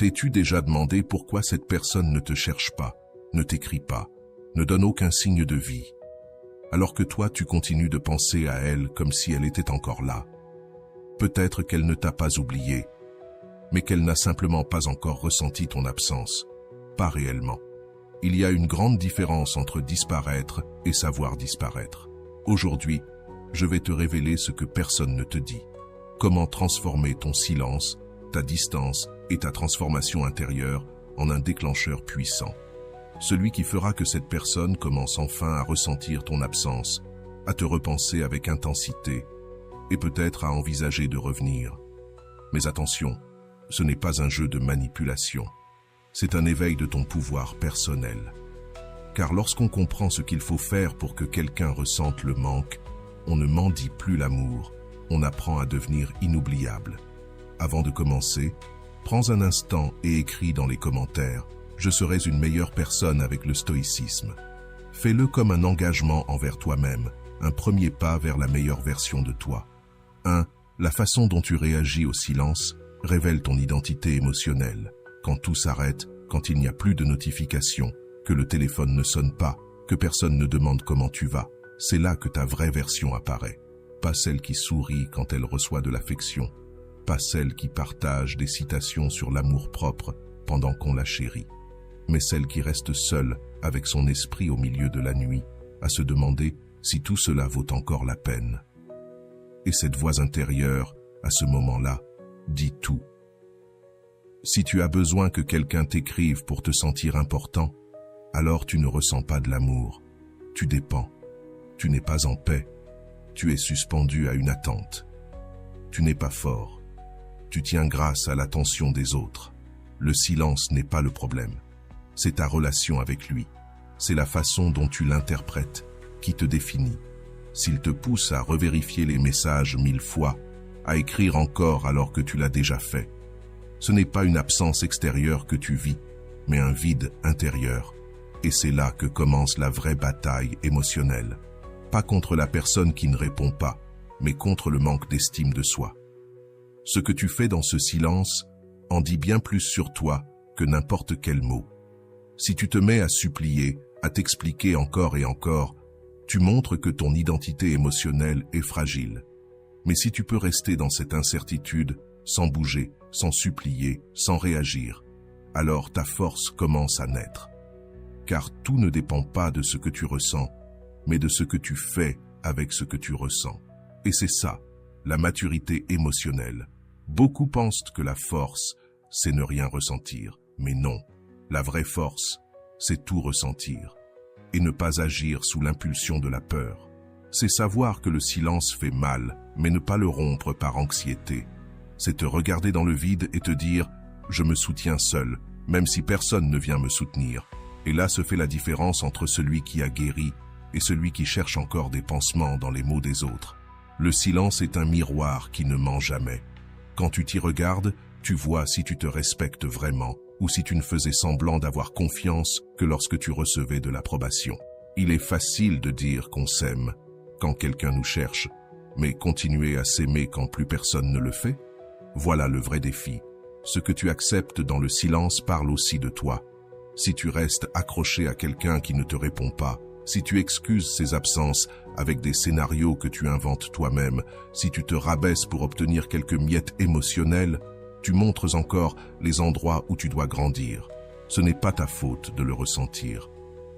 T'es-tu déjà demandé pourquoi cette personne ne te cherche pas, ne t'écrit pas, ne donne aucun signe de vie, alors que toi tu continues de penser à elle comme si elle était encore là? Peut-être qu'elle ne t'a pas oublié, mais qu'elle n'a simplement pas encore ressenti ton absence, pas réellement. Il y a une grande différence entre disparaître et savoir disparaître. Aujourd'hui, je vais te révéler ce que personne ne te dit. Comment transformer ton silence, ta distance et ta transformation intérieure en un déclencheur puissant. Celui qui fera que cette personne commence enfin à ressentir ton absence, à te repenser avec intensité et peut-être à envisager de revenir. Mais attention, ce n'est pas un jeu de manipulation. C'est un éveil de ton pouvoir personnel. Car lorsqu'on comprend ce qu'il faut faire pour que quelqu'un ressente le manque, on ne mendie plus l'amour, on apprend à devenir inoubliable. Avant de commencer, prends un instant et écris dans les commentaires « Je serai une meilleure personne avec le stoïcisme ». Fais-le comme un engagement envers toi-même, un premier pas vers la meilleure version de toi. 1. La façon dont tu réagis au silence révèle ton identité émotionnelle. Quand tout s'arrête, quand il n'y a plus de notifications, que le téléphone ne sonne pas, que personne ne demande comment tu vas, c'est là que ta vraie version apparaît. Pas celle qui sourit quand elle reçoit de l'affection, pas celle qui partage des citations sur l'amour-propre pendant qu'on la chérit, mais celle qui reste seule avec son esprit au milieu de la nuit, à se demander si tout cela vaut encore la peine. Et cette voix intérieure, à ce moment-là, dit tout. Si tu as besoin que quelqu'un t'écrive pour te sentir important, alors tu ne ressens pas de l'amour. Tu dépends. Tu n'es pas en paix. Tu es suspendu à une attente. Tu n'es pas fort. Tu tiens grâce à l'attention des autres. Le silence n'est pas le problème. C'est ta relation avec lui. C'est la façon dont tu l'interprètes qui te définit. S'il te pousse à revérifier les messages 1000 fois, à écrire encore alors que tu l'as déjà fait, ce n'est pas une absence extérieure que tu vis, mais un vide intérieur. Et c'est là que commence la vraie bataille émotionnelle. Pas contre la personne qui ne répond pas, mais contre le manque d'estime de soi. Ce que tu fais dans ce silence en dit bien plus sur toi que n'importe quel mot. Si tu te mets à supplier, à t'expliquer encore et encore, tu montres que ton identité émotionnelle est fragile. Mais si tu peux rester dans cette incertitude, sans bouger, sans supplier, sans réagir, alors ta force commence à naître. Car tout ne dépend pas de ce que tu ressens, mais de ce que tu fais avec ce que tu ressens. Et c'est ça, la maturité émotionnelle. Beaucoup pensent que la force, c'est ne rien ressentir. Mais non, la vraie force, c'est tout ressentir. Et ne pas agir sous l'impulsion de la peur. C'est savoir que le silence fait mal, mais ne pas le rompre par anxiété. C'est te regarder dans le vide et te dire « Je me soutiens seul, même si personne ne vient me soutenir ». Et là se fait la différence entre celui qui a guéri et celui qui cherche encore des pansements dans les mots des autres. Le silence est un miroir qui ne ment jamais. Quand tu t'y regardes, tu vois si tu te respectes vraiment ou si tu ne faisais semblant d'avoir confiance que lorsque tu recevais de l'approbation. Il est facile de dire qu'on s'aime quand quelqu'un nous cherche, mais continuer à s'aimer quand plus personne ne le fait? Voilà le vrai défi. Ce que tu acceptes dans le silence parle aussi de toi. Si tu restes accroché à quelqu'un qui ne te répond pas, si tu excuses ses absences avec des scénarios que tu inventes toi-même, si tu te rabaisses pour obtenir quelques miettes émotionnelles, tu montres encore les endroits où tu dois grandir. Ce n'est pas ta faute de le ressentir,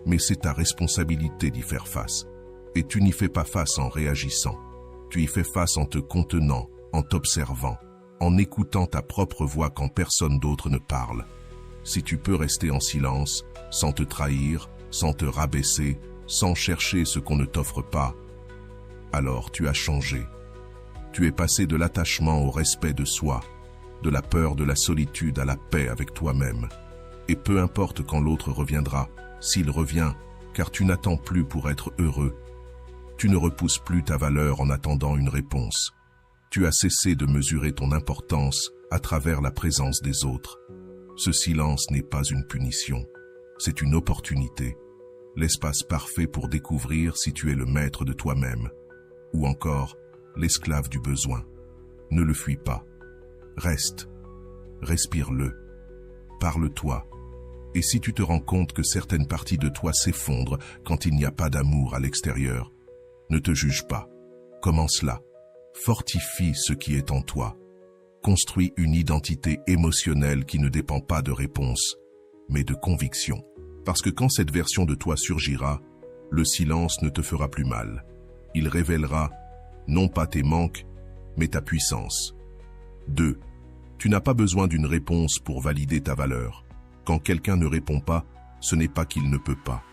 mais c'est ta responsabilité d'y faire face. Et tu n'y fais pas face en réagissant. Tu y fais face en te contenant, en t'observant, en écoutant ta propre voix quand personne d'autre ne parle. Si tu peux rester en silence, sans te trahir, sans te rabaisser, sans chercher ce qu'on ne t'offre pas, alors tu as changé. Tu es passé de l'attachement au respect de soi, de la peur de la solitude à la paix avec toi-même. Et peu importe quand l'autre reviendra, s'il revient, car tu n'attends plus pour être heureux. Tu ne repousses plus ta valeur en attendant une réponse. Tu as cessé de mesurer ton importance à travers la présence des autres. Ce silence n'est pas une punition, c'est une opportunité. L'espace parfait pour découvrir si tu es le maître de toi-même, ou encore l'esclave du besoin. Ne le fuis pas. Reste, respire-le, parle-toi. Et si tu te rends compte que certaines parties de toi s'effondrent quand il n'y a pas d'amour à l'extérieur, ne te juge pas. Commence là. Fortifie ce qui est en toi. Construis une identité émotionnelle qui ne dépend pas de réponses, mais de conviction. Parce que quand cette version de toi surgira, le silence ne te fera plus mal. Il révélera non pas tes manques, mais ta puissance. 2. Tu n'as pas besoin d'une réponse pour valider ta valeur. Quand quelqu'un ne répond pas, ce n'est pas qu'il ne peut pas,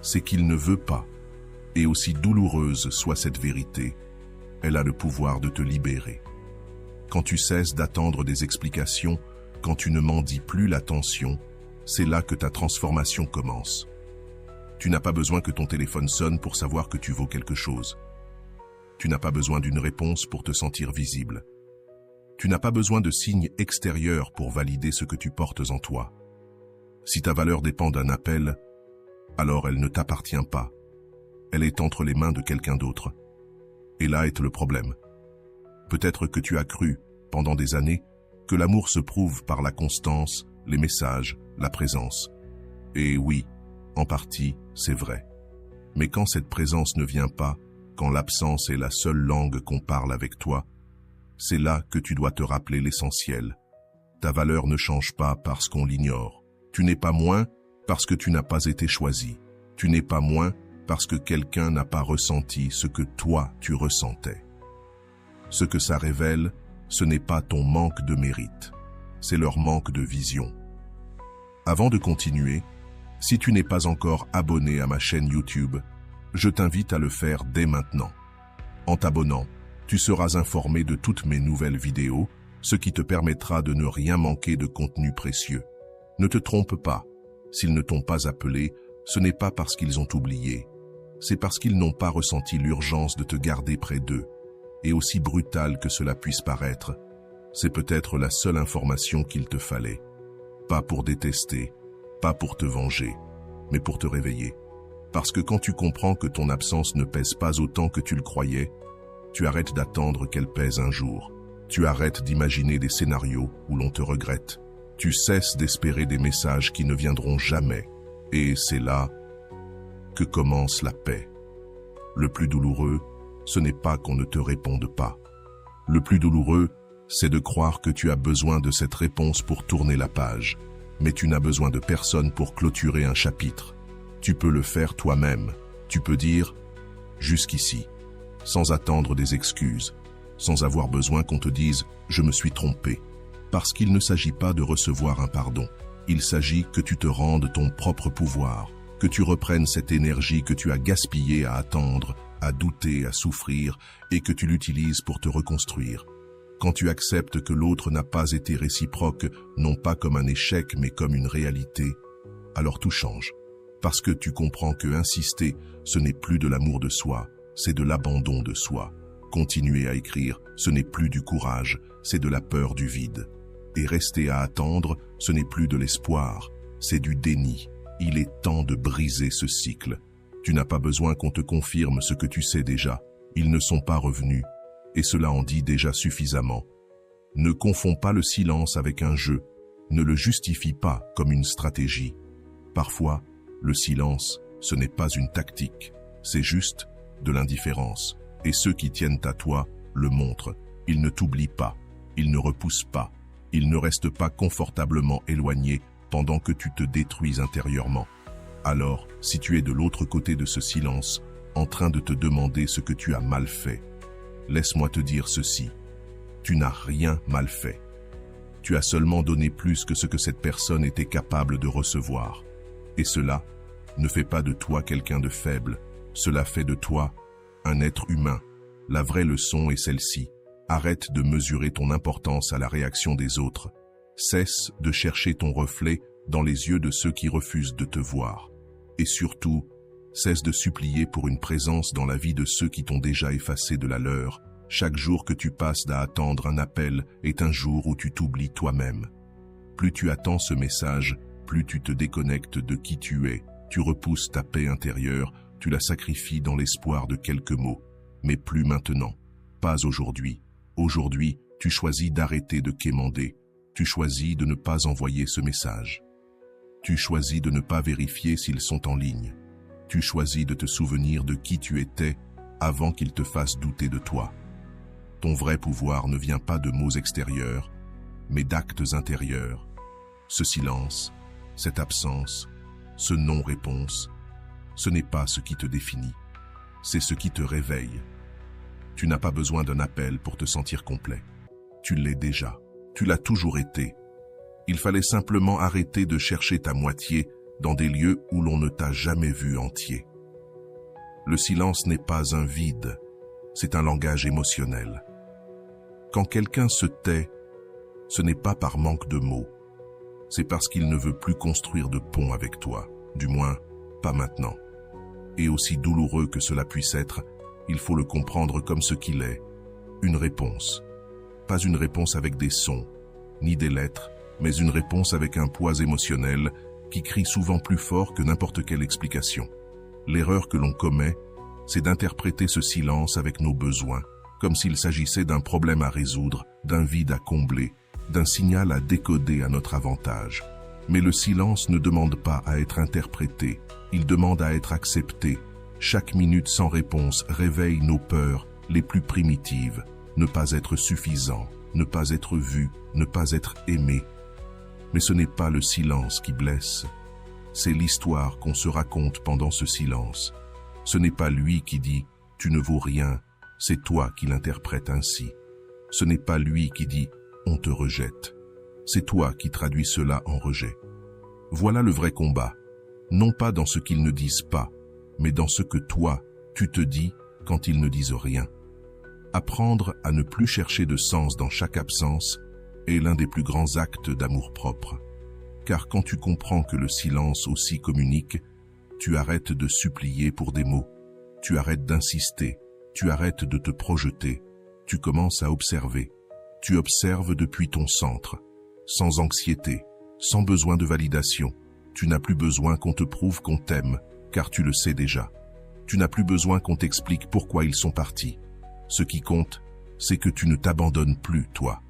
c'est qu'il ne veut pas. Et aussi douloureuse soit cette vérité, elle a le pouvoir de te libérer. Quand tu cesses d'attendre des explications, quand tu ne m'en dis plus l'attention, c'est là que ta transformation commence. Tu n'as pas besoin que ton téléphone sonne pour savoir que tu vaux quelque chose. Tu n'as pas besoin d'une réponse pour te sentir visible. Tu n'as pas besoin de signes extérieurs pour valider ce que tu portes en toi. Si ta valeur dépend d'un appel, alors elle ne t'appartient pas. Elle est entre les mains de quelqu'un d'autre. Et là est le problème. Peut-être que tu as cru, pendant des années, que l'amour se prouve par la constance, les messages, la présence. Et oui, en partie, c'est vrai. Mais quand cette présence ne vient pas, quand l'absence est la seule langue qu'on parle avec toi, c'est là que tu dois te rappeler l'essentiel. Ta valeur ne change pas parce qu'on l'ignore. Tu n'es pas moins parce que tu n'as pas été choisi. Tu n'es pas moins parce que quelqu'un n'a pas ressenti ce que toi tu ressentais. Ce que ça révèle, ce n'est pas ton manque de mérite, c'est leur manque de vision. Avant de continuer, si tu n'es pas encore abonné à ma chaîne YouTube, je t'invite à le faire dès maintenant. En t'abonnant, tu seras informé de toutes mes nouvelles vidéos, ce qui te permettra de ne rien manquer de contenu précieux. Ne te trompe pas, s'ils ne t'ont pas appelé, ce n'est pas parce qu'ils ont oublié, c'est parce qu'ils n'ont pas ressenti l'urgence de te garder près d'eux. Et aussi brutal que cela puisse paraître, c'est peut-être la seule information qu'il te fallait. Pas pour détester, pas pour te venger, mais pour te réveiller. Parce que quand tu comprends que ton absence ne pèse pas autant que tu le croyais, tu arrêtes d'attendre qu'elle pèse un jour. Tu arrêtes d'imaginer des scénarios où l'on te regrette. Tu cesses d'espérer des messages qui ne viendront jamais. Et c'est là que commence la paix. Le plus douloureux, ce n'est pas qu'on ne te réponde pas. Le plus douloureux, c'est de croire que tu as besoin de cette réponse pour tourner la page. Mais tu n'as besoin de personne pour clôturer un chapitre. Tu peux le faire toi-même. Tu peux dire « jusqu'ici », sans attendre des excuses, sans avoir besoin qu'on te dise « je me suis trompé ». Parce qu'il ne s'agit pas de recevoir un pardon. Il s'agit que tu te rendes ton propre pouvoir, que tu reprennes cette énergie que tu as gaspillée à attendre, à douter, à souffrir, et que tu l'utilises pour te reconstruire. Quand tu acceptes que l'autre n'a pas été réciproque, non pas comme un échec, mais comme une réalité, alors tout change. Parce que tu comprends que insister, ce n'est plus de l'amour de soi, c'est de l'abandon de soi. Continuer à écrire, ce n'est plus du courage, c'est de la peur du vide. Et rester à attendre, ce n'est plus de l'espoir, c'est du déni. Il est temps de briser ce cycle. Tu n'as pas besoin qu'on te confirme ce que tu sais déjà. Ils ne sont pas revenus, et cela en dit déjà suffisamment. Ne confonds pas le silence avec un jeu. Ne le justifie pas comme une stratégie. Parfois, le silence, ce n'est pas une tactique, c'est juste de l'indifférence. Et ceux qui tiennent à toi le montrent. Ils ne t'oublient pas, ils ne repoussent pas, ils ne restent pas confortablement éloignés pendant que tu te détruis intérieurement. Alors, si tu es de l'autre côté de ce silence, en train de te demander ce que tu as mal fait, laisse-moi te dire ceci. Tu n'as rien mal fait. Tu as seulement donné plus que ce que cette personne était capable de recevoir. Et cela ne fait pas de toi quelqu'un de faible, cela fait de toi un être humain. La vraie leçon est celle-ci. Arrête de mesurer ton importance à la réaction des autres. Cesse de chercher ton reflet dans les yeux de ceux qui refusent de te voir. Et surtout, cesse de supplier pour une présence dans la vie de ceux qui t'ont déjà effacé de la leur. Chaque jour que tu passes à attendre un appel est un jour où tu t'oublies toi-même. Plus tu attends ce message, plus tu te déconnectes de qui tu es. Tu repousses ta paix intérieure, tu la sacrifies dans l'espoir de quelques mots. Mais plus maintenant, pas aujourd'hui. Aujourd'hui, tu choisis d'arrêter de quémander. Tu choisis de ne pas envoyer ce message. Tu choisis de ne pas vérifier s'ils sont en ligne. Tu choisis de te souvenir de qui tu étais avant qu'ils te fassent douter de toi. Ton vrai pouvoir ne vient pas de mots extérieurs, mais d'actes intérieurs. Ce silence, cette absence, ce non-réponse, ce n'est pas ce qui te définit, c'est ce qui te réveille. Tu n'as pas besoin d'un appel pour te sentir complet. Tu l'es déjà, tu l'as toujours été. Il fallait simplement arrêter de chercher ta moitié dans des lieux où l'on ne t'a jamais vu entier. Le silence n'est pas un vide, c'est un langage émotionnel. Quand quelqu'un se tait, ce n'est pas par manque de mots, c'est parce qu'il ne veut plus construire de pont avec toi, du moins, pas maintenant. Et aussi douloureux que cela puisse être, il faut le comprendre comme ce qu'il est, une réponse. Pas une réponse avec des sons, ni des lettres, mais une réponse avec un poids émotionnel qui crie souvent plus fort que n'importe quelle explication. L'erreur que l'on commet, c'est d'interpréter ce silence avec nos besoins, comme s'il s'agissait d'un problème à résoudre, d'un vide à combler, d'un signal à décoder à notre avantage. Mais le silence ne demande pas à être interprété, il demande à être accepté. Chaque minute sans réponse réveille nos peurs les plus primitives. Ne pas être suffisant, ne pas être vu, ne pas être aimé. Mais ce n'est pas le silence qui blesse, c'est l'histoire qu'on se raconte pendant ce silence. Ce n'est pas lui qui dit « tu ne vaux rien », c'est toi qui l'interprètes ainsi. Ce n'est pas lui qui dit « on te rejette », c'est toi qui traduis cela en rejet. Voilà le vrai combat, non pas dans ce qu'ils ne disent pas, mais dans ce que toi, tu te dis quand ils ne disent rien. Apprendre à ne plus chercher de sens dans chaque absence est l'un des plus grands actes d'amour-propre. Car quand tu comprends que le silence aussi communique, tu arrêtes de supplier pour des mots, tu arrêtes d'insister, tu arrêtes de te projeter, tu commences à observer. Tu observes depuis ton centre, sans anxiété, sans besoin de validation. Tu n'as plus besoin qu'on te prouve qu'on t'aime, car tu le sais déjà. Tu n'as plus besoin qu'on t'explique pourquoi ils sont partis. Ce qui compte, c'est que tu ne t'abandonnes plus, toi.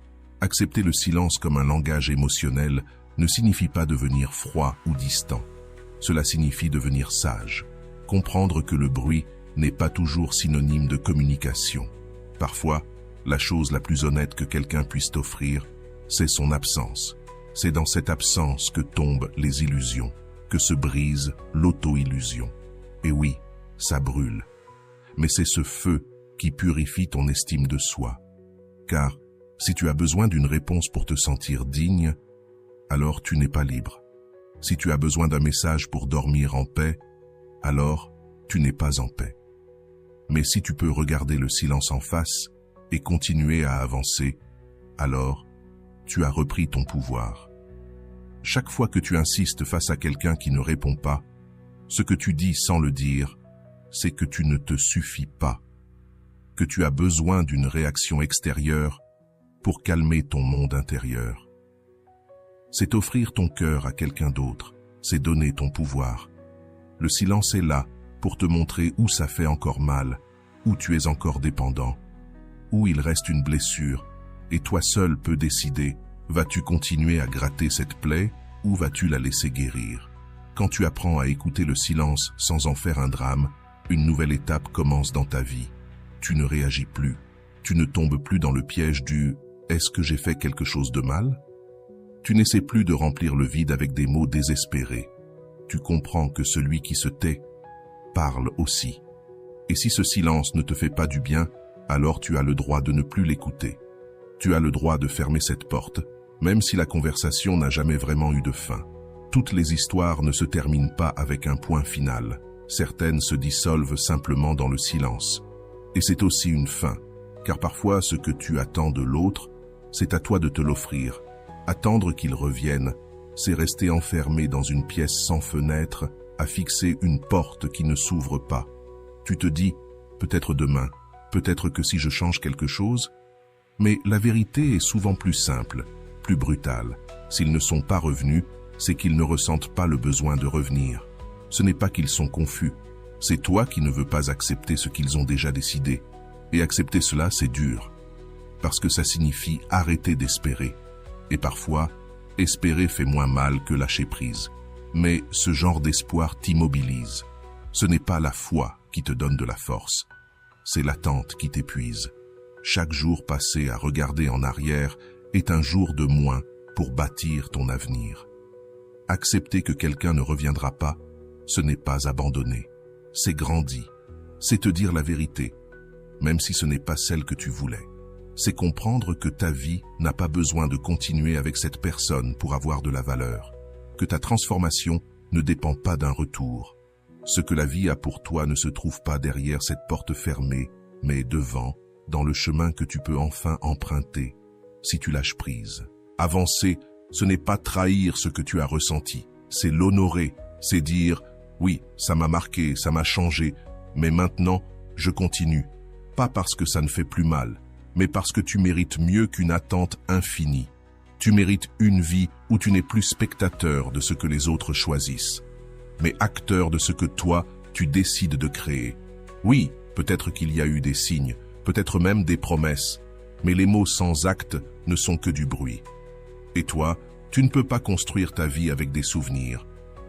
Accepter le silence comme un langage émotionnel ne signifie pas devenir froid ou distant. Cela signifie devenir sage. Comprendre que le bruit n'est pas toujours synonyme de communication. Parfois, la chose la plus honnête que quelqu'un puisse t'offrir, c'est son absence. C'est dans cette absence que tombent les illusions, que se brise l'auto-illusion. Et oui, ça brûle. Mais c'est ce feu qui purifie ton estime de soi. Car si tu as besoin d'une réponse pour te sentir digne, alors tu n'es pas libre. Si tu as besoin d'un message pour dormir en paix, alors tu n'es pas en paix. Mais si tu peux regarder le silence en face et continuer à avancer, alors tu as repris ton pouvoir. Chaque fois que tu insistes face à quelqu'un qui ne répond pas, ce que tu dis sans le dire, c'est que tu ne te suffis pas, que tu as besoin d'une réaction extérieure pour calmer ton monde intérieur. C'est offrir ton cœur à quelqu'un d'autre, c'est donner ton pouvoir. Le silence est là pour te montrer où ça fait encore mal, où tu es encore dépendant, où il reste une blessure, et toi seul peux décider, vas-tu continuer à gratter cette plaie ou vas-tu la laisser guérir? Quand tu apprends à écouter le silence sans en faire un drame, une nouvelle étape commence dans ta vie. Tu ne réagis plus, tu ne tombes plus dans le piège du « est-ce que j'ai fait quelque chose de mal ?» Tu n'essaies plus de remplir le vide avec des mots désespérés. Tu comprends que celui qui se tait parle aussi. Et si ce silence ne te fait pas du bien, alors tu as le droit de ne plus l'écouter. Tu as le droit de fermer cette porte, même si la conversation n'a jamais vraiment eu de fin. Toutes les histoires ne se terminent pas avec un point final. Certaines se dissolvent simplement dans le silence. Et c'est aussi une fin, car parfois ce que tu attends de l'autre, c'est à toi de te l'offrir. Attendre qu'il revienne, c'est rester enfermé dans une pièce sans fenêtre, à fixer une porte qui ne s'ouvre pas. Tu te dis, peut-être demain, peut-être que si je change quelque chose, mais la vérité est souvent plus simple, plus brutale. S'ils ne sont pas revenus, c'est qu'ils ne ressentent pas le besoin de revenir. Ce n'est pas qu'ils sont confus, c'est toi qui ne veux pas accepter ce qu'ils ont déjà décidé. Et accepter cela, c'est dur, parce que ça signifie arrêter d'espérer. Et parfois, espérer fait moins mal que lâcher prise. Mais ce genre d'espoir t'immobilise. Ce n'est pas la foi qui te donne de la force, c'est l'attente qui t'épuise. Chaque jour passé à regarder en arrière est un jour de moins pour bâtir ton avenir. Accepter que quelqu'un ne reviendra pas, ce n'est pas abandonner, c'est grandir, c'est te dire la vérité, même si ce n'est pas celle que tu voulais. C'est comprendre que ta vie n'a pas besoin de continuer avec cette personne pour avoir de la valeur, que ta transformation ne dépend pas d'un retour. Ce que la vie a pour toi ne se trouve pas derrière cette porte fermée, mais devant, dans le chemin que tu peux enfin emprunter, si tu lâches prise. Avancer, ce n'est pas trahir ce que tu as ressenti, c'est l'honorer, c'est dire « oui, ça m'a marqué, ça m'a changé, mais maintenant, je continue. » Pas parce que ça ne fait plus mal, mais parce que tu mérites mieux qu'une attente infinie. Tu mérites une vie où tu n'es plus spectateur de ce que les autres choisissent, mais acteur de ce que toi, tu décides de créer. Oui, peut-être qu'il y a eu des signes, peut-être même des promesses, mais les mots sans acte ne sont que du bruit. Et toi, tu ne peux pas construire ta vie avec des souvenirs.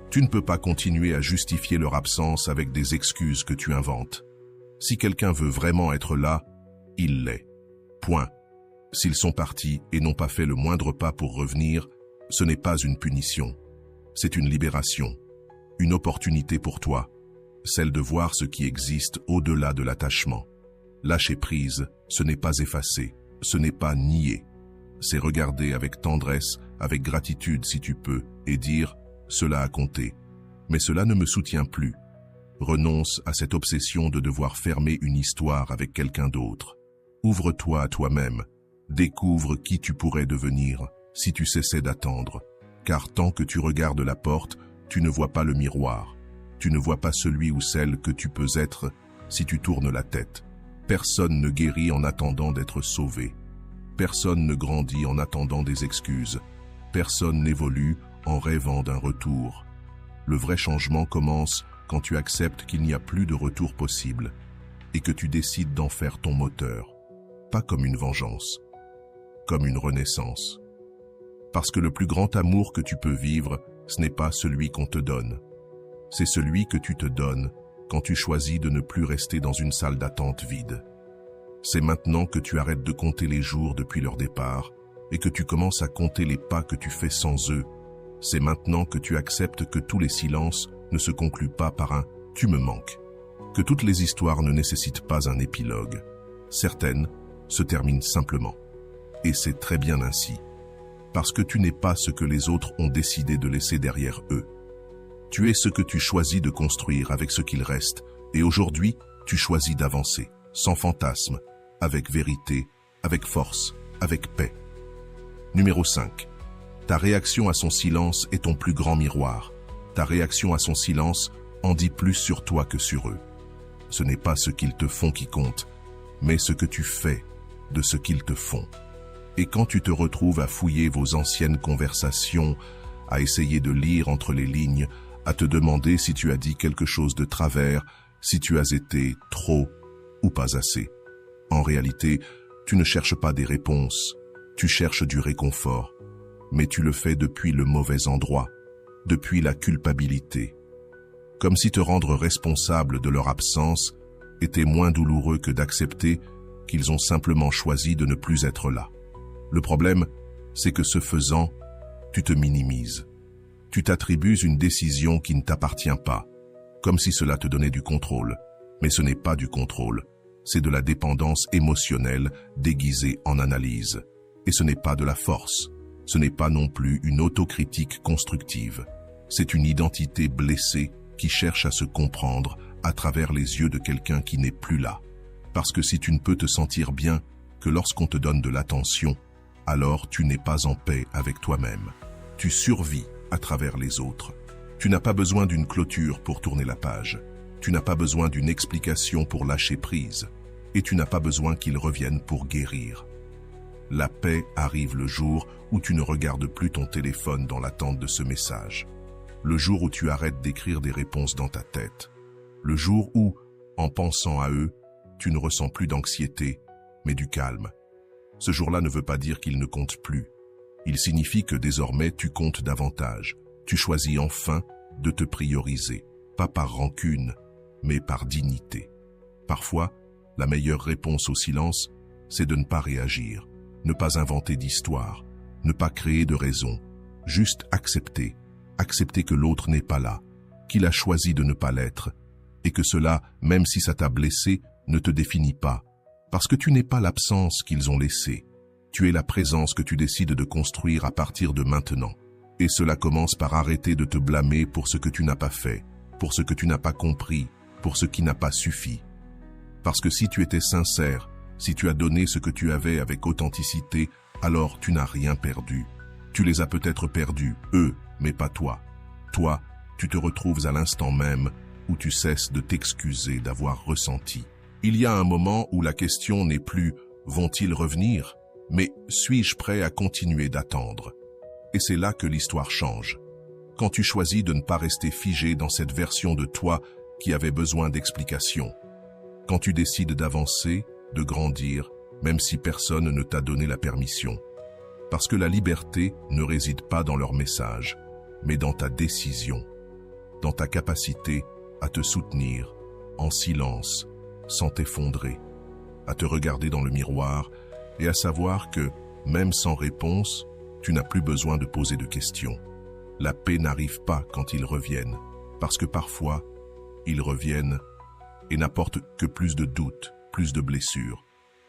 Tu ne peux pas continuer à justifier leur absence avec des excuses que tu inventes. Si quelqu'un veut vraiment être là, il l'est. Point. S'ils sont partis et n'ont pas fait le moindre pas pour revenir, ce n'est pas une punition. C'est une libération. Une opportunité pour toi, celle de voir ce qui existe au-delà de l'attachement. Lâcher prise, ce n'est pas effacer, ce n'est pas nier. C'est regarder avec tendresse, avec gratitude si tu peux, et dire « cela a compté, mais cela ne me soutient plus ». Renonce à cette obsession de devoir fermer une histoire avec quelqu'un d'autre. Ouvre-toi à toi-même, découvre qui tu pourrais devenir si tu cessais d'attendre, car tant que tu regardes la porte, tu ne vois pas le miroir. Tu ne vois pas celui ou celle que tu peux être si tu tournes la tête. Personne ne guérit en attendant d'être sauvé. Personne ne grandit en attendant des excuses. Personne n'évolue en rêvant d'un retour. Le vrai changement commence quand tu acceptes qu'il n'y a plus de retour possible et que tu décides d'en faire ton moteur. Pas comme une vengeance, comme une renaissance. Parce que le plus grand amour que tu peux vivre, ce n'est pas celui qu'on te donne. C'est celui que tu te donnes quand tu choisis de ne plus rester dans une salle d'attente vide. C'est maintenant que tu arrêtes de compter les jours depuis leur départ et que tu commences à compter les pas que tu fais sans eux. C'est maintenant que tu acceptes que tous les silences ne se concluent pas par un « tu me manques », que toutes les histoires ne nécessitent pas un épilogue. Certaines se terminent simplement. Et c'est très bien ainsi. Parce que tu n'es pas ce que les autres ont décidé de laisser derrière eux. Tu es ce que tu choisis de construire avec ce qu'il reste, et aujourd'hui, tu choisis d'avancer, sans fantasme, avec vérité, avec force, avec paix. Numéro 5. Ta réaction à son silence est ton plus grand miroir. Ta réaction à son silence en dit plus sur toi que sur eux. Ce n'est pas ce qu'ils te font qui compte, mais ce que tu fais de ce qu'ils te font. Et quand tu te retrouves à fouiller vos anciennes conversations, à essayer de lire entre les lignes, à te demander si tu as dit quelque chose de travers, si tu as été trop ou pas assez. En réalité, tu ne cherches pas des réponses, tu cherches du réconfort, mais tu le fais depuis le mauvais endroit, depuis la culpabilité. Comme si te rendre responsable de leur absence était moins douloureux que d'accepter qu'ils ont simplement choisi de ne plus être là. Le problème, c'est que ce faisant, tu te minimises. Tu t'attribues une décision qui ne t'appartient pas, comme si cela te donnait du contrôle. Mais ce n'est pas du contrôle, c'est de la dépendance émotionnelle déguisée en analyse. Et ce n'est pas de la force, ce n'est pas non plus une autocritique constructive. C'est une identité blessée qui cherche à se comprendre à travers les yeux de quelqu'un qui n'est plus là. Parce que si tu ne peux te sentir bien que lorsqu'on te donne de l'attention, alors tu n'es pas en paix avec toi-même. Tu survis à travers les autres. Tu n'as pas besoin d'une clôture pour tourner la page. Tu n'as pas besoin d'une explication pour lâcher prise. Et tu n'as pas besoin qu'ils reviennent pour guérir. La paix arrive le jour où tu ne regardes plus ton téléphone dans l'attente de ce message. Le jour où tu arrêtes d'écrire des réponses dans ta tête. Le jour où, en pensant à eux, tu ne ressens plus d'anxiété, mais du calme. Ce jour-là ne veut pas dire qu'ils ne comptent plus. Il signifie que désormais tu comptes davantage. Tu choisis enfin de te prioriser, pas par rancune, mais par dignité. Parfois, la meilleure réponse au silence, c'est de ne pas réagir, ne pas inventer d'histoire, ne pas créer de raison, juste accepter que l'autre n'est pas là, qu'il a choisi de ne pas l'être, et que cela, même si ça t'a blessé, ne te définit pas, parce que tu n'es pas l'absence qu'ils ont laissée. Tu es la présence que tu décides de construire à partir de maintenant. Et cela commence par arrêter de te blâmer pour ce que tu n'as pas fait, pour ce que tu n'as pas compris, pour ce qui n'a pas suffi. Parce que si tu étais sincère, si tu as donné ce que tu avais avec authenticité, alors tu n'as rien perdu. Tu les as peut-être perdus, eux, mais pas toi. Toi, tu te retrouves à l'instant même où tu cesses de t'excuser d'avoir ressenti. Il y a un moment où la question n'est plus « vont-ils revenir ?», mais « suis-je prêt à continuer d'attendre ?» Et c'est là que l'histoire change. Quand tu choisis de ne pas rester figé dans cette version de toi qui avait besoin d'explications. Quand tu décides d'avancer, de grandir, même si personne ne t'a donné la permission. Parce que la liberté ne réside pas dans leur message, mais dans ta décision, dans ta capacité à te soutenir, en silence, sans t'effondrer, à te regarder dans le miroir et à savoir que, même sans réponse, tu n'as plus besoin de poser de questions. La paix n'arrive pas quand ils reviennent, parce que parfois, ils reviennent et n'apportent que plus de doutes, plus de blessures,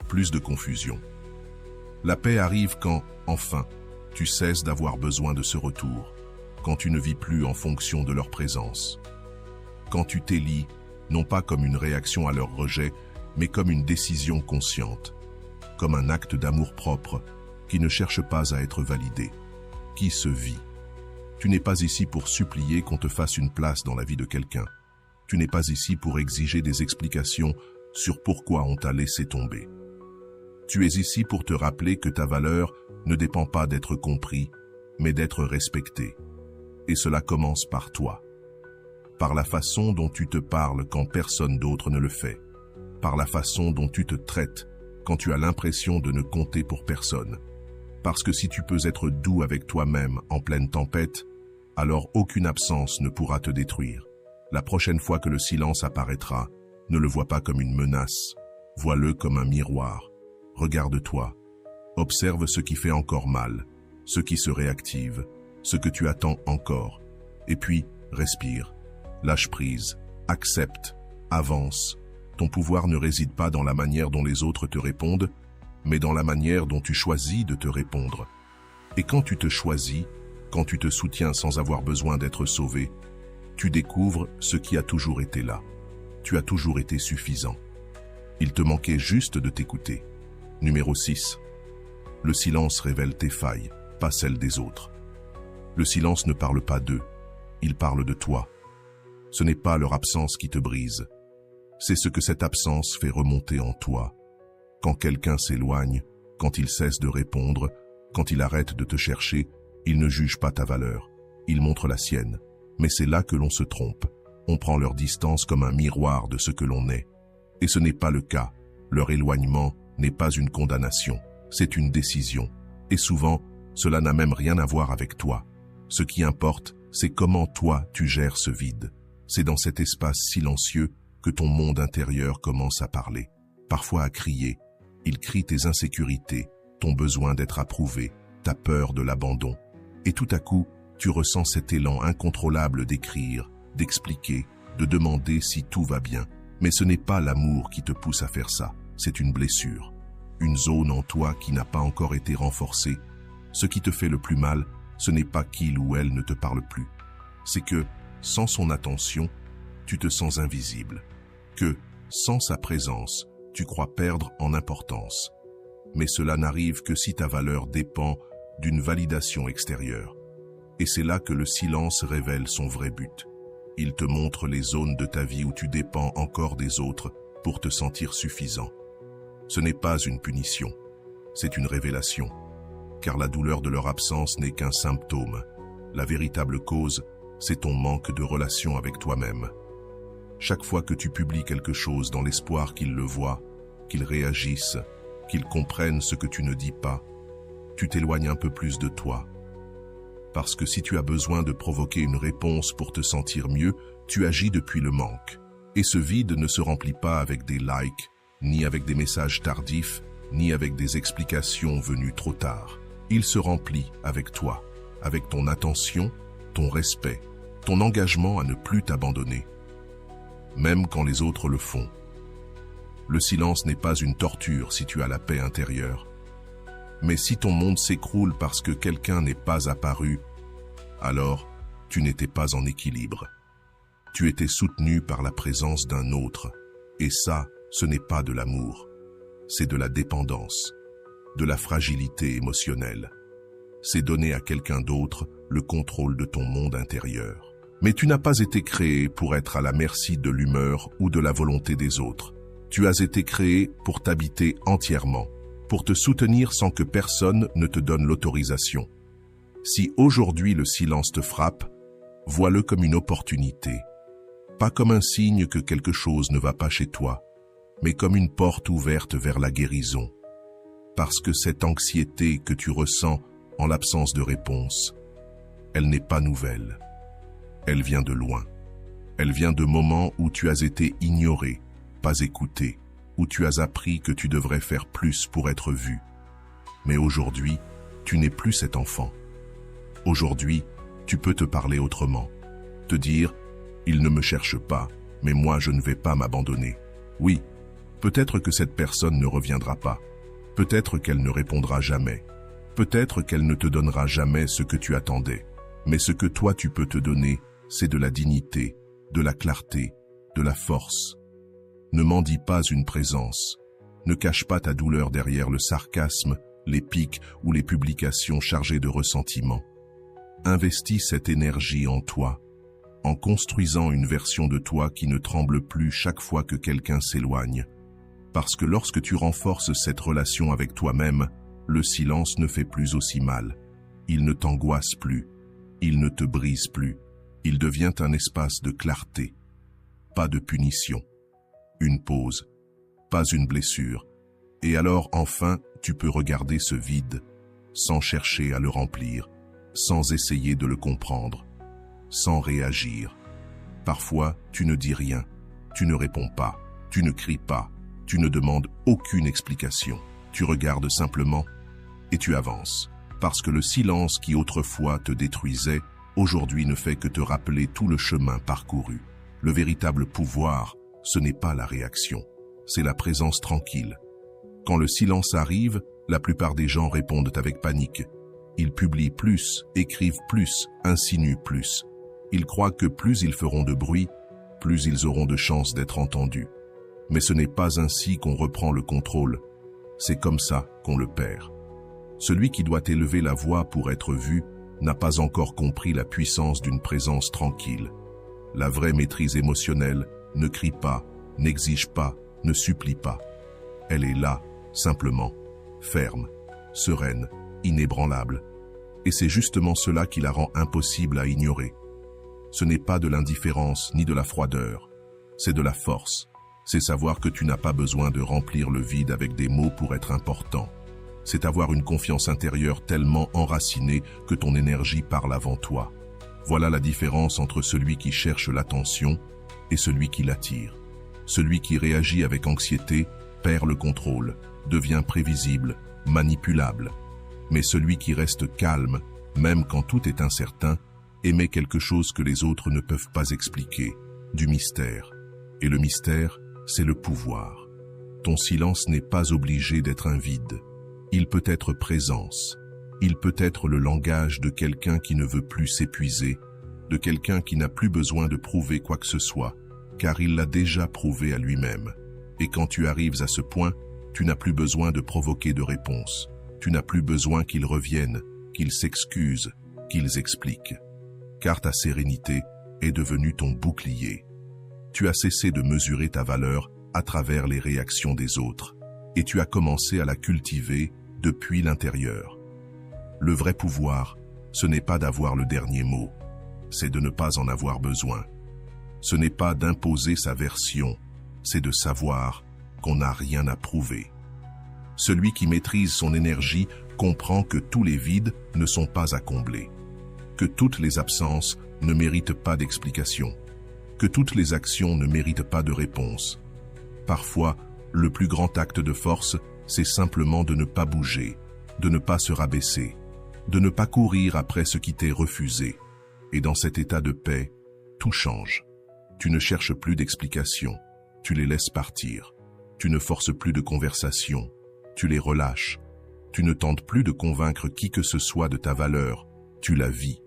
plus de confusion. La paix arrive quand, enfin, tu cesses d'avoir besoin de ce retour, quand tu ne vis plus en fonction de leur présence. Quand tu t'élis, non pas comme une réaction à leur rejet, mais comme une décision consciente, comme un acte d'amour-propre qui ne cherche pas à être validé, qui se vit. Tu n'es pas ici pour supplier qu'on te fasse une place dans la vie de quelqu'un. Tu n'es pas ici pour exiger des explications sur pourquoi on t'a laissé tomber. Tu es ici pour te rappeler que ta valeur ne dépend pas d'être compris, mais d'être respecté. Et cela commence par toi. Par la façon dont tu te parles quand personne d'autre ne le fait. Par la façon dont tu te traites quand tu as l'impression de ne compter pour personne. Parce que si tu peux être doux avec toi-même en pleine tempête, alors aucune absence ne pourra te détruire. La prochaine fois que le silence apparaîtra, ne le vois pas comme une menace, vois-le comme un miroir. Regarde-toi, observe ce qui fait encore mal, ce qui se réactive, ce que tu attends encore, et puis respire, lâche prise, accepte, avance. Ton pouvoir ne réside pas dans la manière dont les autres te répondent, mais dans la manière dont tu choisis de te répondre. Et quand tu te choisis, quand tu te soutiens sans avoir besoin d'être sauvé, tu découvres ce qui a toujours été là. Tu as toujours été suffisant. Il te manquait juste de t'écouter. Numéro 6. Le silence révèle tes failles, pas celles des autres. Le silence ne parle pas d'eux, il parle de toi. Ce n'est pas leur absence qui te brise, c'est ce que cette absence fait remonter en toi. Quand quelqu'un s'éloigne, quand il cesse de répondre, quand il arrête de te chercher, il ne juge pas ta valeur, il montre la sienne. Mais c'est là que l'on se trompe. On prend leur distance comme un miroir de ce que l'on est. Et ce n'est pas le cas. Leur éloignement n'est pas une condamnation, c'est une décision. Et souvent, cela n'a même rien à voir avec toi. Ce qui importe, c'est comment toi tu gères ce vide. C'est dans cet espace silencieux que ton monde intérieur commence à parler, parfois à crier. Il crie tes insécurités, ton besoin d'être approuvé, ta peur de l'abandon. Et tout à coup, tu ressens cet élan incontrôlable d'écrire, d'expliquer, de demander si tout va bien. Mais ce n'est pas l'amour qui te pousse à faire ça, c'est une blessure. Une zone en toi qui n'a pas encore été renforcée. Ce qui te fait le plus mal, ce n'est pas qu'il ou elle ne te parle plus. C'est que, sans son attention, tu te sens invisible. Que, sans sa présence, tu crois perdre en importance. Mais cela n'arrive que si ta valeur dépend d'une validation extérieure. Et c'est là que le silence révèle son vrai but. Il te montre les zones de ta vie où tu dépends encore des autres pour te sentir suffisant. Ce n'est pas une punition, c'est une révélation. Car la douleur de leur absence n'est qu'un symptôme. La véritable cause, c'est ton manque de relation avec toi-même. Chaque fois que tu publies quelque chose dans l'espoir qu'ils le voient, qu'ils réagissent, qu'ils comprennent ce que tu ne dis pas, tu t'éloignes un peu plus de toi. Parce que si tu as besoin de provoquer une réponse pour te sentir mieux, tu agis depuis le manque. Et ce vide ne se remplit pas avec des likes, ni avec des messages tardifs, ni avec des explications venues trop tard. Il se remplit avec toi, avec ton attention, ton respect, ton engagement à ne plus t'abandonner, même quand les autres le font. Le silence n'est pas une torture si tu as la paix intérieure. Mais si ton monde s'écroule parce que quelqu'un n'est pas apparu, alors tu n'étais pas en équilibre. Tu étais soutenu par la présence d'un autre. Et ça, ce n'est pas de l'amour. C'est de la dépendance, de la fragilité émotionnelle. C'est donner à quelqu'un d'autre le contrôle de ton monde intérieur. Mais tu n'as pas été créé pour être à la merci de l'humeur ou de la volonté des autres. Tu as été créé pour t'habiter entièrement, pour te soutenir sans que personne ne te donne l'autorisation. Si aujourd'hui le silence te frappe, vois-le comme une opportunité. Pas comme un signe que quelque chose ne va pas chez toi, mais comme une porte ouverte vers la guérison. Parce que cette anxiété que tu ressens en l'absence de réponse, elle n'est pas nouvelle. Elle vient de loin. Elle vient de moments où tu as été ignoré, pas écouté, où tu as appris que tu devrais faire plus pour être vu. Mais aujourd'hui, tu n'es plus cet enfant. Aujourd'hui, tu peux te parler autrement. Te dire, il ne me cherche pas, mais moi je ne vais pas m'abandonner. Oui, peut-être que cette personne ne reviendra pas. Peut-être qu'elle ne répondra jamais. Peut-être qu'elle ne te donnera jamais ce que tu attendais. Mais ce que toi tu peux te donner, c'est de la dignité, de la clarté, de la force. Ne mendie pas une présence. Ne cache pas ta douleur derrière le sarcasme, les pics ou les publications chargées de ressentiment. Investis cette énergie en toi, en construisant une version de toi qui ne tremble plus chaque fois que quelqu'un s'éloigne. Parce que lorsque tu renforces cette relation avec toi-même, le silence ne fait plus aussi mal. Il ne t'angoisse plus. Il ne te brise plus. Il devient un espace de clarté. Pas de punition. Une pause. Pas une blessure. Et alors, enfin, tu peux regarder ce vide, sans chercher à le remplir, sans essayer de le comprendre, sans réagir. Parfois, tu ne dis rien. Tu ne réponds pas. Tu ne cries pas. Tu ne demandes aucune explication. Tu regardes simplement et tu avances. Parce que le silence qui autrefois te détruisait, aujourd'hui ne fait que te rappeler tout le chemin parcouru. Le véritable pouvoir, ce n'est pas la réaction, c'est la présence tranquille. Quand le silence arrive, la plupart des gens répondent avec panique. Ils publient plus, écrivent plus, insinuent plus. Ils croient que plus ils feront de bruit, plus ils auront de chances d'être entendus. Mais ce n'est pas ainsi qu'on reprend le contrôle, c'est comme ça qu'on le perd. Celui qui doit élever la voix pour être vu n'a pas encore compris la puissance d'une présence tranquille. La vraie maîtrise émotionnelle ne crie pas, n'exige pas, ne supplie pas. Elle est là, simplement, ferme, sereine, inébranlable. Et c'est justement cela qui la rend impossible à ignorer. Ce n'est pas de l'indifférence ni de la froideur, c'est de la force. C'est savoir que tu n'as pas besoin de remplir le vide avec des mots pour être important. C'est avoir une confiance intérieure tellement enracinée que ton énergie parle avant toi. Voilà la différence entre celui qui cherche l'attention et celui qui l'attire. Celui qui réagit avec anxiété perd le contrôle, devient prévisible, manipulable. Mais celui qui reste calme, même quand tout est incertain, émet quelque chose que les autres ne peuvent pas expliquer, du mystère. Et le mystère, c'est le pouvoir. Ton silence n'est pas obligé d'être un vide. Il peut être présence. Il peut être le langage de quelqu'un qui ne veut plus s'épuiser, de quelqu'un qui n'a plus besoin de prouver quoi que ce soit, car il l'a déjà prouvé à lui-même. Et quand tu arrives à ce point, tu n'as plus besoin de provoquer de réponse. Tu n'as plus besoin qu'ils reviennent, qu'ils s'excusent, qu'ils expliquent. Car ta sérénité est devenue ton bouclier. Tu as cessé de mesurer ta valeur à travers les réactions des autres, et tu as commencé à la cultiver depuis l'intérieur. Le vrai pouvoir, ce n'est pas d'avoir le dernier mot, c'est de ne pas en avoir besoin. Ce n'est pas d'imposer sa version, c'est de savoir qu'on n'a rien à prouver. Celui qui maîtrise son énergie Comprends que tous les vides ne sont pas à combler, que toutes les absences ne méritent pas d'explication, que toutes les actions ne méritent pas de réponse. Parfois, le plus grand acte de force, c'est simplement de ne pas bouger, de ne pas se rabaisser, de ne pas courir après ce qui t'est refusé. Et dans cet état de paix, tout change. Tu ne cherches plus d'explications, tu les laisses partir. Tu ne forces plus de conversation, tu les relâches. Tu ne tentes plus de convaincre qui que ce soit de ta valeur, tu la vis.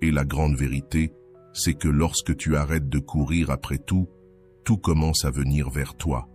Et la grande vérité, c'est que lorsque tu arrêtes de courir après tout, tout commence à venir vers toi.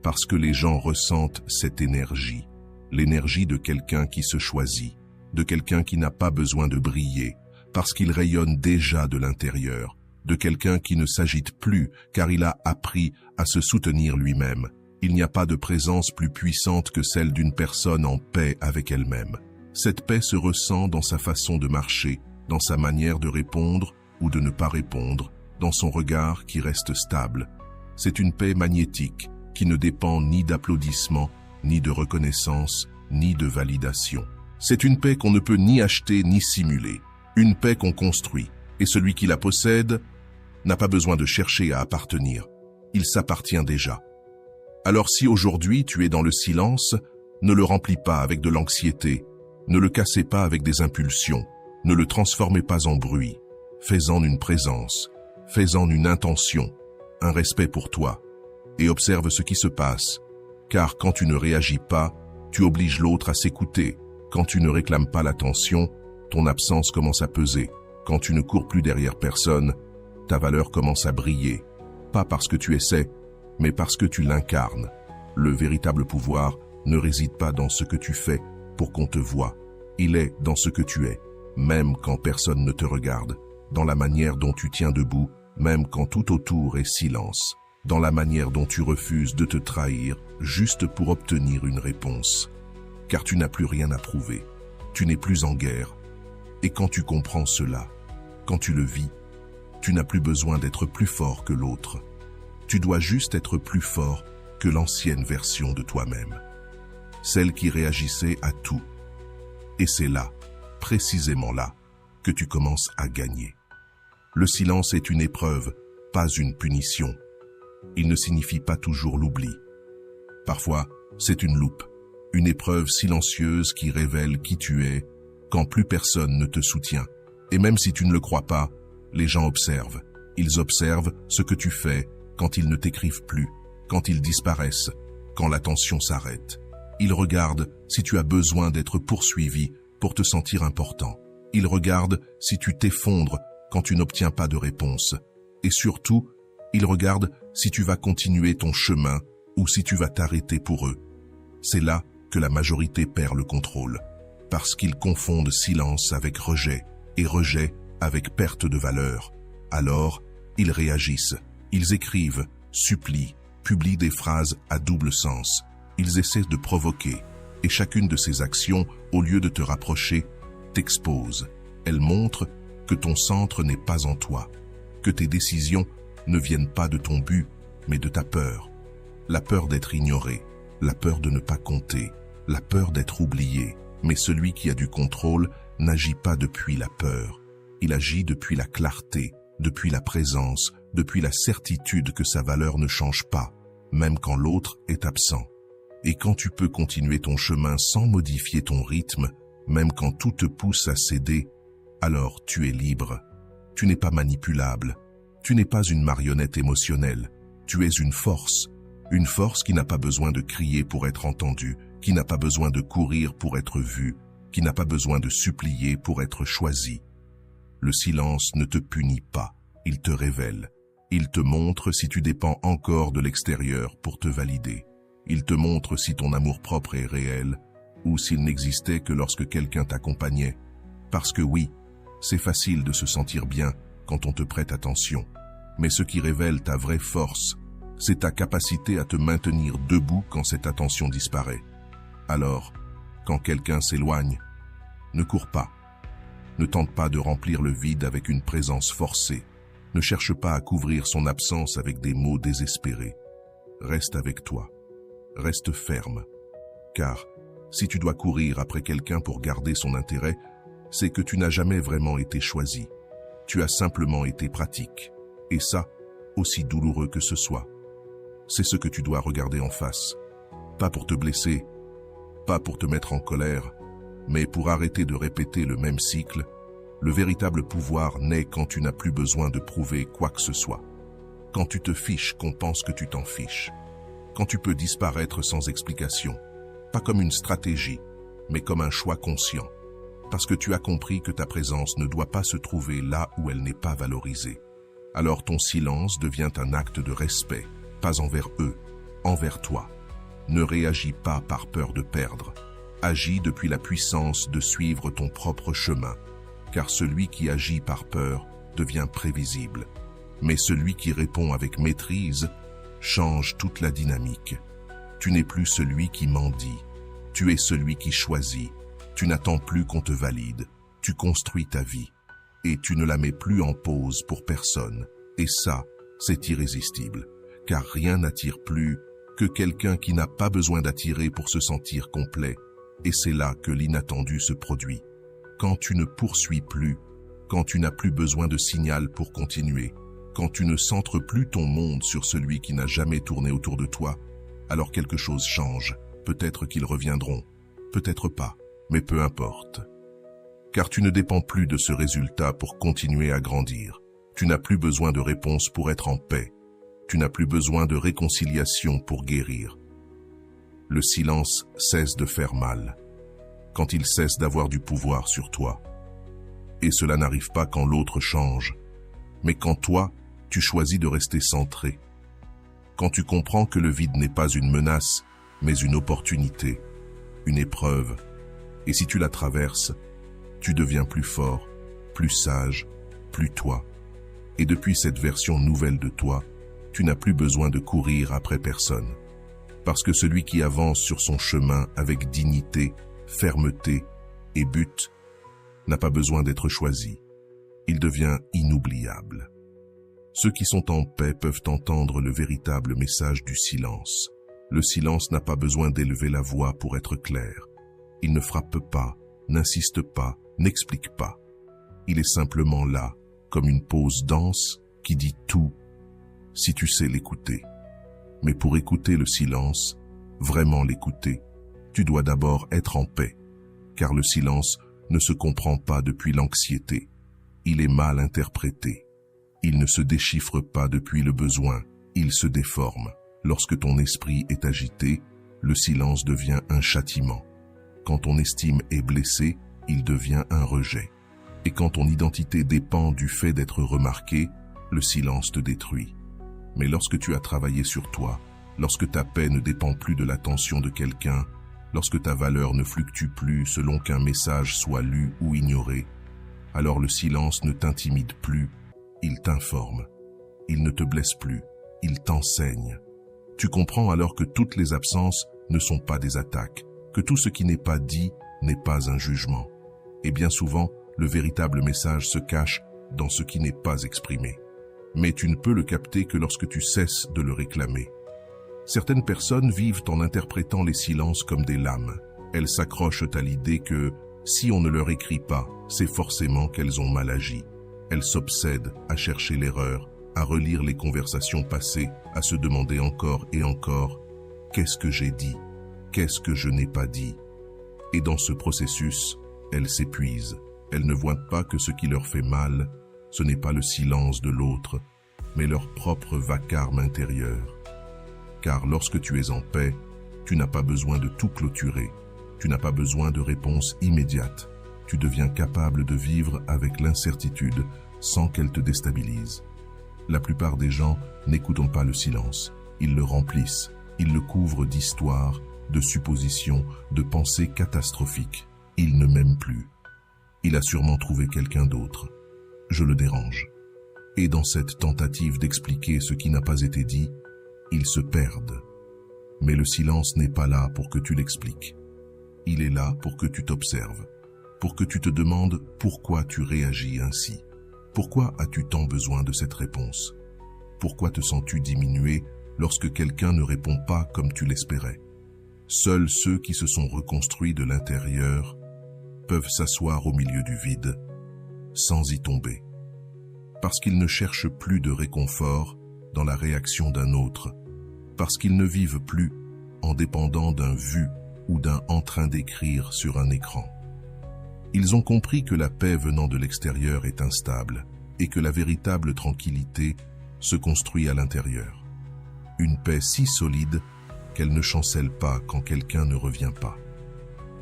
Parce que les gens ressentent cette énergie, l'énergie de quelqu'un qui se choisit, de quelqu'un qui n'a pas besoin de briller, parce qu'il rayonne déjà de l'intérieur, de quelqu'un qui ne s'agite plus car il a appris à se soutenir lui-même. Il n'y a pas de présence plus puissante que celle d'une personne en paix avec elle-même. Cette paix se ressent dans sa façon de marcher, dans sa manière de répondre ou de ne pas répondre, dans son regard qui reste stable. C'est une paix magnétique qui ne dépend ni d'applaudissements, ni de reconnaissance, ni de validation. C'est une paix qu'on ne peut ni acheter ni simuler, une paix qu'on construit, et celui qui la possède n'a pas besoin de chercher à appartenir. Il s'appartient déjà. Alors si aujourd'hui tu es dans le silence, ne le remplis pas avec de l'anxiété, ne le cassez pas avec des impulsions, ne le transformez pas en bruit. Fais-en une présence, fais-en une intention, un respect pour toi, et observe ce qui se passe. Car quand tu ne réagis pas, tu obliges l'autre à s'écouter. Quand tu ne réclames pas l'attention, ton absence commence à peser. Quand tu ne cours plus derrière personne, ta valeur commence à briller. Pas parce que tu essaies, mais parce que tu l'incarnes. Le véritable pouvoir ne réside pas dans ce que tu fais pour qu'on te voie. Il est dans ce que tu es, même quand personne ne te regarde, dans la manière dont tu tiens debout, même quand tout autour est silence, dans la manière dont tu refuses de te trahir juste pour obtenir une réponse. Car tu n'as plus rien à prouver, tu n'es plus en guerre. Et quand tu comprends cela, quand tu le vis, tu n'as plus besoin d'être plus fort que l'autre. Tu dois juste être plus fort que l'ancienne version de toi-même, celle qui réagissait à tout. Et c'est là, précisément là, que tu commences à gagner. Le silence est une épreuve, pas une punition. Il ne signifie pas toujours l'oubli. Parfois, c'est une loupe, une épreuve silencieuse qui révèle qui tu es quand plus personne ne te soutient. Et même si tu ne le crois pas, les gens observent. Ils observent ce que tu fais quand ils ne t'écrivent plus, quand ils disparaissent, quand l'attention s'arrête. Ils regardent si tu as besoin d'être poursuivi pour te sentir important. Ils regardent si tu t'effondres quand tu n'obtiens pas de réponse. Et surtout, ils regardent si tu vas continuer ton chemin ou si tu vas t'arrêter pour eux. C'est là que la majorité perd le contrôle, parce qu'ils confondent silence avec rejet et rejet avec perte de valeur. Alors, ils réagissent, ils écrivent, supplient, publient des phrases à double sens. Ils essaient de provoquer, et chacune de ces actions, au lieu de te rapprocher, t'expose. Elle montre que ton centre n'est pas en toi, que tes décisions ne viennent pas de ton but, mais de ta peur. La peur d'être ignoré, la peur de ne pas compter, la peur d'être oublié. Mais celui qui a du contrôle n'agit pas depuis la peur. Il agit depuis la clarté, depuis la présence, depuis la certitude que sa valeur ne change pas, même quand l'autre est absent. Et quand tu peux continuer ton chemin sans modifier ton rythme, même quand tout te pousse à céder, alors tu es libre. Tu n'es pas manipulable. Tu n'es pas une marionnette émotionnelle. Tu es une force qui n'a pas besoin de crier pour être entendue, qui n'a pas besoin de courir pour être vue, qui n'a pas besoin de supplier pour être choisie. Le silence ne te punit pas, il te révèle. Il te montre si tu dépends encore de l'extérieur pour te valider. Il te montre si ton amour-propre est réel ou s'il n'existait que lorsque quelqu'un t'accompagnait. Parce que oui, c'est facile de se sentir bien quand on te prête attention. Mais ce qui révèle ta vraie force, c'est ta capacité à te maintenir debout quand cette attention disparaît. Alors, quand quelqu'un s'éloigne, ne cours pas. Ne tente pas de remplir le vide avec une présence forcée. Ne cherche pas à couvrir son absence avec des mots désespérés. Reste avec toi. Reste ferme. Car Si tu dois courir après quelqu'un pour garder son intérêt, c'est que tu n'as jamais vraiment été choisi. Tu as simplement été pratique. Et ça, aussi douloureux que ce soit. C'est ce que tu dois regarder en face. Pas pour te blesser, pas pour te mettre en colère, mais pour arrêter de répéter le même cycle. Le véritable pouvoir naît quand tu n'as plus besoin de prouver quoi que ce soit. Quand tu te fiches qu'on pense que tu t'en fiches. Quand tu peux disparaître sans explication. Pas comme une stratégie, mais comme un choix conscient. Parce que tu as compris que ta présence ne doit pas se trouver là où elle n'est pas valorisée. Alors ton silence devient un acte de respect, pas envers eux, envers toi. Ne réagis pas par peur de perdre. Agis depuis la puissance de suivre ton propre chemin, car celui qui agit par peur devient prévisible. Mais celui qui répond avec maîtrise change toute la dynamique. Tu n'es plus celui qui mendie, tu es celui qui choisit. Tu n'attends plus qu'on te valide, tu construis ta vie. Et tu ne la mets plus en pause pour personne. Et ça, c'est irrésistible, car rien n'attire plus que quelqu'un qui n'a pas besoin d'attirer pour se sentir complet. Et c'est là que l'inattendu se produit. Quand tu ne poursuis plus, quand tu n'as plus besoin de signal pour continuer, quand tu ne centres plus ton monde sur celui qui n'a jamais tourné autour de toi, alors quelque chose change. Peut-être qu'ils reviendront, peut-être pas, mais peu importe. Car tu ne dépends plus de ce résultat pour continuer à grandir. Tu n'as plus besoin de réponse pour être en paix. Tu n'as plus besoin de réconciliation pour guérir. Le silence cesse de faire mal, quand il cesse d'avoir du pouvoir sur toi. Et cela n'arrive pas quand l'autre change, mais quand toi, tu choisis de rester centré. Quand tu comprends que le vide n'est pas une menace, mais une opportunité, une épreuve. Et si tu la traverses, tu deviens plus fort, plus sage, plus toi. Et depuis cette version nouvelle de toi, tu n'as plus besoin de courir après personne. Parce que celui qui avance sur son chemin avec dignité, fermeté et but n'a pas besoin d'être choisi. Il devient inoubliable. Ceux qui sont en paix peuvent entendre le véritable message du silence. Le silence n'a pas besoin d'élever la voix pour être clair. Il ne frappe pas, n'insiste pas, n'explique pas. Il est simplement là, comme une pause dense qui dit tout, si tu sais l'écouter. Mais pour écouter le silence, vraiment l'écouter, tu dois d'abord être en paix, car le silence ne se comprend pas depuis l'anxiété. Il est mal interprété. Il ne se déchiffre pas depuis le besoin, il se déforme. Lorsque ton esprit est agité, le silence devient un châtiment. Quand ton estime est blessée, il devient un rejet. Et quand ton identité dépend du fait d'être remarqué, le silence te détruit. Mais lorsque tu as travaillé sur toi, lorsque ta paix ne dépend plus de l'attention de quelqu'un, lorsque ta valeur ne fluctue plus selon qu'un message soit lu ou ignoré, alors le silence ne t'intimide plus, il t'informe. Il ne te blesse plus, il t'enseigne. Tu comprends alors que toutes les absences ne sont pas des attaques, que tout ce qui n'est pas dit n'est pas un jugement. Et bien souvent, le véritable message se cache dans ce qui n'est pas exprimé. Mais tu ne peux le capter que lorsque tu cesses de le réclamer. Certaines personnes vivent en interprétant les silences comme des lames. Elles s'accrochent à l'idée que, si on ne leur écrit pas, c'est forcément qu'elles ont mal agi. Elles s'obsèdent à chercher l'erreur, à relire les conversations passées, à se demander encore et encore « Qu'est-ce que j'ai dit ? Qu'est-ce que je n'ai pas dit ?» Et dans ce processus, elles s'épuisent. Elles ne voient pas que ce qui leur fait mal, ce n'est pas le silence de l'autre, mais leur propre vacarme intérieur. Car lorsque tu es en paix, tu n'as pas besoin de tout clôturer. Tu n'as pas besoin de réponse immédiate. Tu deviens capable de vivre avec l'incertitude sans qu'elle te déstabilise. La plupart des gens n'écoutent pas le silence. Ils le remplissent. Ils le couvrent d'histoires, de suppositions, de pensées catastrophiques. Il ne m'aime plus. Il a sûrement trouvé quelqu'un d'autre. Je le dérange. Et dans cette tentative d'expliquer ce qui n'a pas été dit, ils se perdent. Mais le silence n'est pas là pour que tu l'expliques. Il est là pour que tu t'observes, pour que tu te demandes pourquoi tu réagis ainsi. Pourquoi as-tu tant besoin de cette réponse? Pourquoi te sens-tu diminué lorsque quelqu'un ne répond pas comme tu l'espérais? Seuls ceux qui se sont reconstruits de l'intérieur peuvent s'asseoir au milieu du vide sans y tomber. Parce qu'ils ne cherchent plus de réconfort dans la réaction d'un autre, parce qu'ils ne vivent plus en dépendant d'un vu ou d'un en train d'écrire sur un écran. Ils ont compris que la paix venant de l'extérieur est instable et que la véritable tranquillité se construit à l'intérieur. Une paix si solide qu'elle ne chancelle pas quand quelqu'un ne revient pas.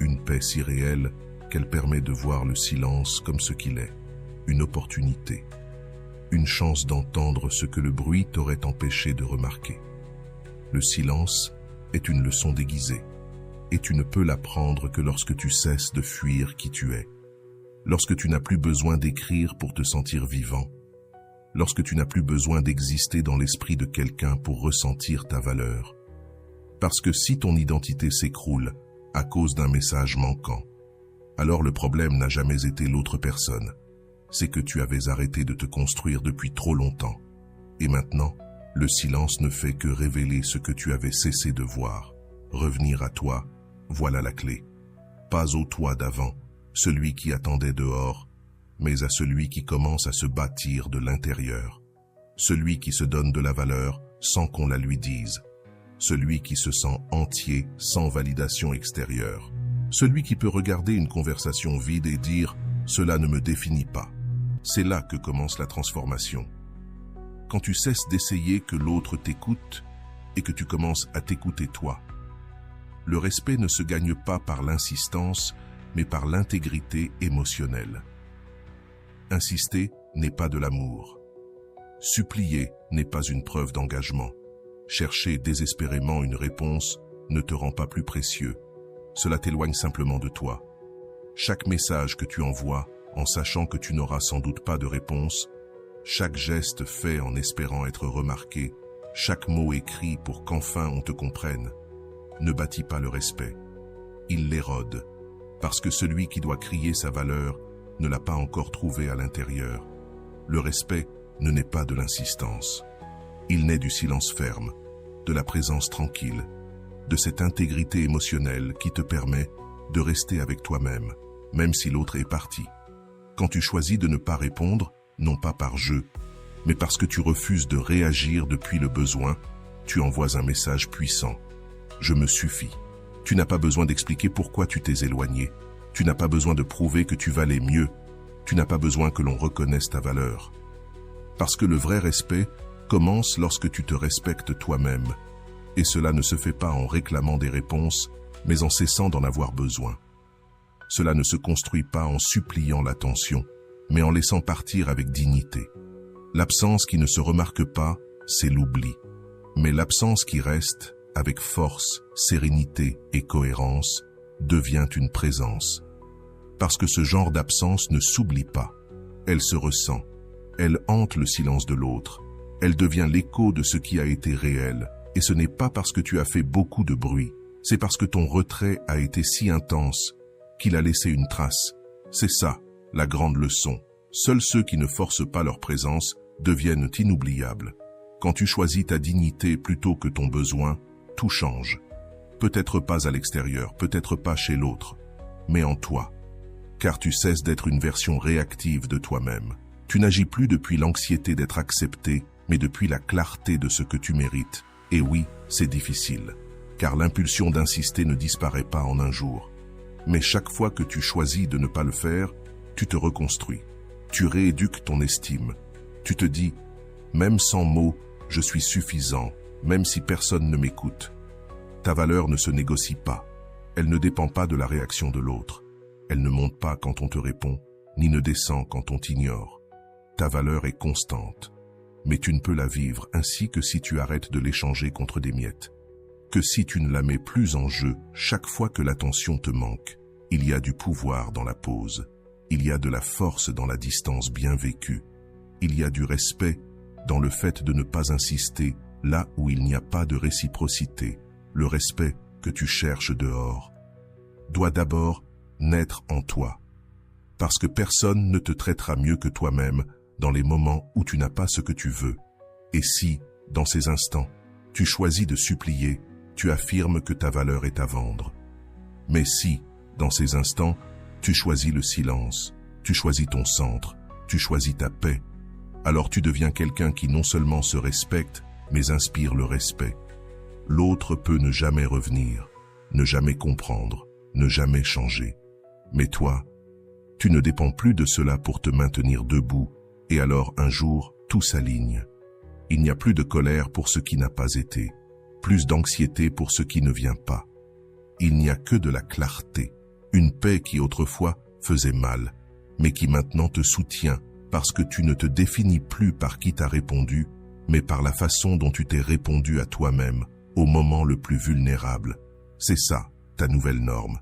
Une paix si réelle qu'elle permet de voir le silence comme ce qu'il est, une opportunité, une chance d'entendre ce que le bruit t'aurait empêché de remarquer. Le silence est une leçon déguisée, et tu ne peux l'apprendre que lorsque tu cesses de fuir qui tu es, lorsque tu n'as plus besoin d'écrire pour te sentir vivant, lorsque tu n'as plus besoin d'exister dans l'esprit de quelqu'un pour ressentir ta valeur. Parce que si ton identité s'écroule à cause d'un message manquant, alors le problème n'a jamais été l'autre personne. C'est que tu avais arrêté de te construire depuis trop longtemps. Et maintenant, le silence ne fait que révéler ce que tu avais cessé de voir. Revenir à toi, voilà la clé. Pas au toi d'avant, celui qui attendait dehors, mais à celui qui commence à se bâtir de l'intérieur. Celui qui se donne de la valeur sans qu'on la lui dise. Celui qui se sent entier sans validation extérieure. Celui qui peut regarder une conversation vide et dire « cela ne me définit pas ». C'est là que commence la transformation. Quand tu cesses d'essayer que l'autre t'écoute et que tu commences à t'écouter toi. Le respect ne se gagne pas par l'insistance, mais par l'intégrité émotionnelle. Insister n'est pas de l'amour. Supplier n'est pas une preuve d'engagement. Chercher désespérément une réponse ne te rend pas plus précieux. Cela t'éloigne simplement de toi. Chaque message que tu envoies, en sachant que tu n'auras sans doute pas de réponse, chaque geste fait en espérant être remarqué, chaque mot écrit pour qu'enfin on te comprenne, ne bâtit pas le respect. Il l'érode, parce que celui qui doit crier sa valeur ne l'a pas encore trouvé à l'intérieur. Le respect ne naît pas de l'insistance. Il naît du silence ferme, de la présence tranquille, de cette intégrité émotionnelle qui te permet de rester avec toi-même, même si l'autre est parti. Quand tu choisis de ne pas répondre, non pas par jeu, mais parce que tu refuses de réagir depuis le besoin, tu envoies un message puissant. Je me suffis. Tu n'as pas besoin d'expliquer pourquoi tu t'es éloigné. Tu n'as pas besoin de prouver que tu valais mieux. Tu n'as pas besoin que l'on reconnaisse ta valeur. Parce que le vrai respect commence lorsque tu te respectes toi-même. Et cela ne se fait pas en réclamant des réponses, mais en cessant d'en avoir besoin. Cela ne se construit pas en suppliant l'attention, mais en laissant partir avec dignité. L'absence qui ne se remarque pas, c'est l'oubli. Mais l'absence qui reste, avec force, sérénité et cohérence, devient une présence. Parce que ce genre d'absence ne s'oublie pas. Elle se ressent. Elle hante le silence de l'autre. Elle devient l'écho de ce qui a été réel. Et ce n'est pas parce que tu as fait beaucoup de bruit. C'est parce que ton retrait a été si intense qu'il a laissé une trace. C'est ça, la grande leçon. Seuls ceux qui ne forcent pas leur présence deviennent inoubliables. Quand tu choisis ta dignité plutôt que ton besoin, tout change. Peut-être pas à l'extérieur, peut-être pas chez l'autre, mais en toi. Car tu cesses d'être une version réactive de toi-même. Tu n'agis plus depuis l'anxiété d'être accepté, mais depuis la clarté de ce que tu mérites. Et oui, c'est difficile, car l'impulsion d'insister ne disparaît pas en un jour. Mais chaque fois que tu choisis de ne pas le faire, tu te reconstruis. Tu rééduques ton estime. Tu te dis, même sans mots, je suis suffisant, même si personne ne m'écoute. Ta valeur ne se négocie pas. Elle ne dépend pas de la réaction de l'autre. Elle ne monte pas quand on te répond, ni ne descend quand on t'ignore. Ta valeur est constante. Mais tu ne peux la vivre ainsi que si tu arrêtes de l'échanger contre des miettes. Que si tu ne la mets plus en jeu chaque fois que l'attention te manque. Il y a du pouvoir dans la pause. Il y a de la force dans la distance bien vécue. Il y a du respect dans le fait de ne pas insister là où il n'y a pas de réciprocité. Le respect que tu cherches dehors doit d'abord naître en toi. Parce que personne ne te traitera mieux que toi-même dans les moments où tu n'as pas ce que tu veux. Et si, dans ces instants, tu choisis de supplier, tu affirmes que ta valeur est à vendre. Mais si, dans ces instants, tu choisis le silence, tu choisis ton centre, tu choisis ta paix, alors tu deviens quelqu'un qui non seulement se respecte, mais inspire le respect. L'autre peut ne jamais revenir, ne jamais comprendre, ne jamais changer. Mais toi, tu ne dépends plus de cela pour te maintenir debout, et alors un jour, tout s'aligne. Il n'y a plus de colère pour ce qui n'a pas été, plus d'anxiété pour ce qui ne vient pas. Il n'y a que de la clarté, une paix qui autrefois faisait mal, mais qui maintenant te soutient parce que tu ne te définis plus par qui t'a répondu, mais par la façon dont tu t'es répondu à toi-même au moment le plus vulnérable. C'est ça, ta nouvelle norme.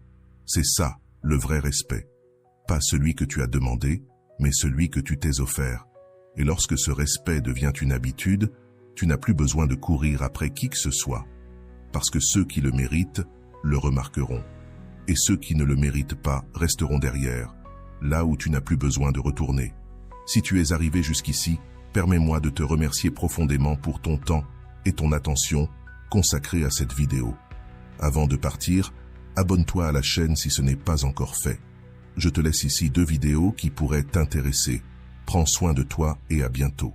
C'est ça, le vrai respect. Pas celui que tu as demandé, mais celui que tu t'es offert. Et lorsque ce respect devient une habitude, tu n'as plus besoin de courir après qui que ce soit, parce que ceux qui le méritent le remarqueront, et ceux qui ne le méritent pas resteront derrière, là où tu n'as plus besoin de retourner. Si tu es arrivé jusqu'ici, permets-moi de te remercier profondément pour ton temps et ton attention consacrée à cette vidéo. Avant de partir, abonne-toi à la chaîne si ce n'est pas encore fait. Je te laisse ici 2 vidéos qui pourraient t'intéresser. Prends soin de toi et à bientôt.